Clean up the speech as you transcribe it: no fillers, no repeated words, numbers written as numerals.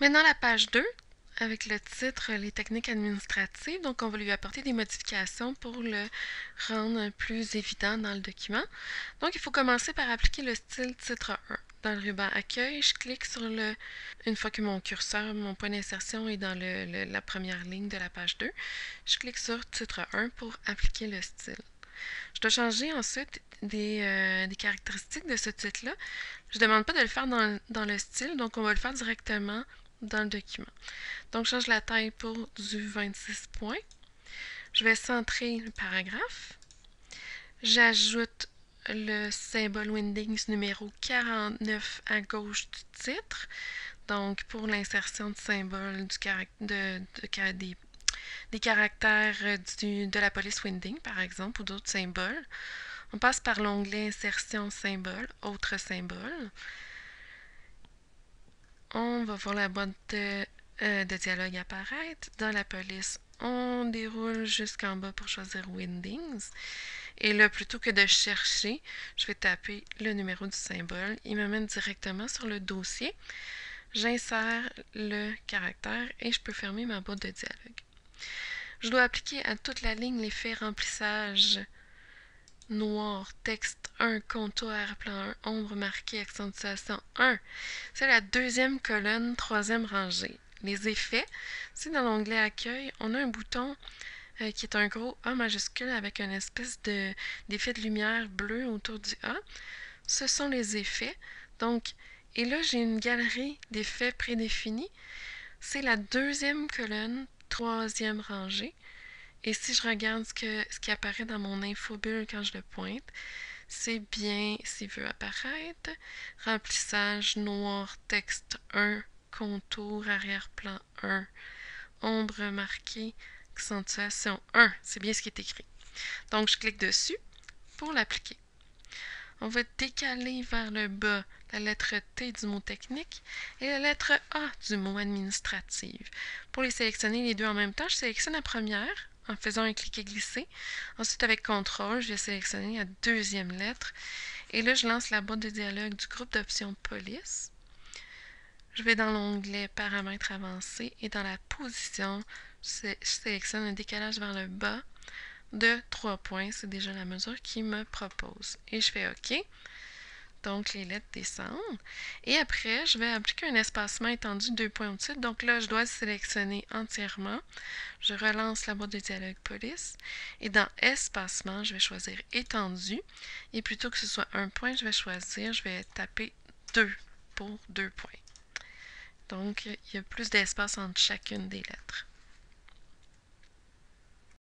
Maintenant, la page 2, avec le titre Les techniques administratives. Donc, on va lui apporter des modifications pour le rendre plus évident dans le document. Donc, il faut commencer par appliquer le style titre 1. Dans le ruban Accueil, je clique sur une fois que mon curseur, mon point d'insertion est dans la première ligne de la page 2, je clique sur titre 1 pour appliquer le style. Je dois changer ensuite des caractéristiques de ce titre-là. Je ne demande pas de le faire dans le style, donc on va le faire directement dans le document. Donc, je change la taille pour du 26 points. Je vais centrer le paragraphe. J'ajoute le symbole Windings numéro 49 à gauche du titre. Donc, pour l'insertion de symboles des caractères de la police Winding, par exemple, ou d'autres symboles. On passe par l'onglet Insertion symbole, Autres symboles. On va voir la boîte de dialogue apparaître. Dans la police, on déroule jusqu'en bas pour choisir Windings. Et là, plutôt que de chercher, je vais taper le numéro du symbole. Il m'amène directement sur le dossier. J'insère le caractère et je peux fermer ma boîte de dialogue. Je dois appliquer à toute la ligne l'effet remplissage noir, texte 1, contour, plan 1, ombre marquée, accentuation 1. C'est la deuxième colonne, troisième rangée. Les effets, c'est dans l'onglet Accueil, on a un bouton qui est un gros A majuscule avec une espèce d'effet de lumière bleue autour du A. Ce sont les effets. Donc, et là, j'ai une galerie d'effets prédéfinis. C'est la deuxième colonne, troisième rangée. Et si je regarde ce qui apparaît dans mon infobulle quand je le pointe, c'est bien s'il veut apparaître. Remplissage noir, texte 1, contour, arrière-plan 1, ombre marquée, accentuation 1. C'est bien ce qui est écrit. Donc, je clique dessus pour l'appliquer. On va décaler vers le bas la lettre T du mot technique et la lettre A du mot administrative. Pour les sélectionner les deux en même temps, je sélectionne la première en faisant un clic et glisser. Ensuite, avec CTRL, je vais sélectionner la deuxième lettre. Et là, je lance la boîte de dialogue du groupe d'options police. Je vais dans l'onglet Paramètres avancés et dans la position, je sélectionne un décalage vers le bas de 3 points. C'est déjà la mesure qu'il me propose. Et je fais OK. Donc, les lettres descendent. Et après, je vais appliquer un espacement étendu de 2 points au-dessus. Donc là, je dois le sélectionner entièrement. Je relance la boîte de dialogue police. Et dans espacement, je vais choisir étendu. Et plutôt que ce soit 1 point, je vais taper 2 pour 2 points. Donc, il y a plus d'espace entre chacune des lettres.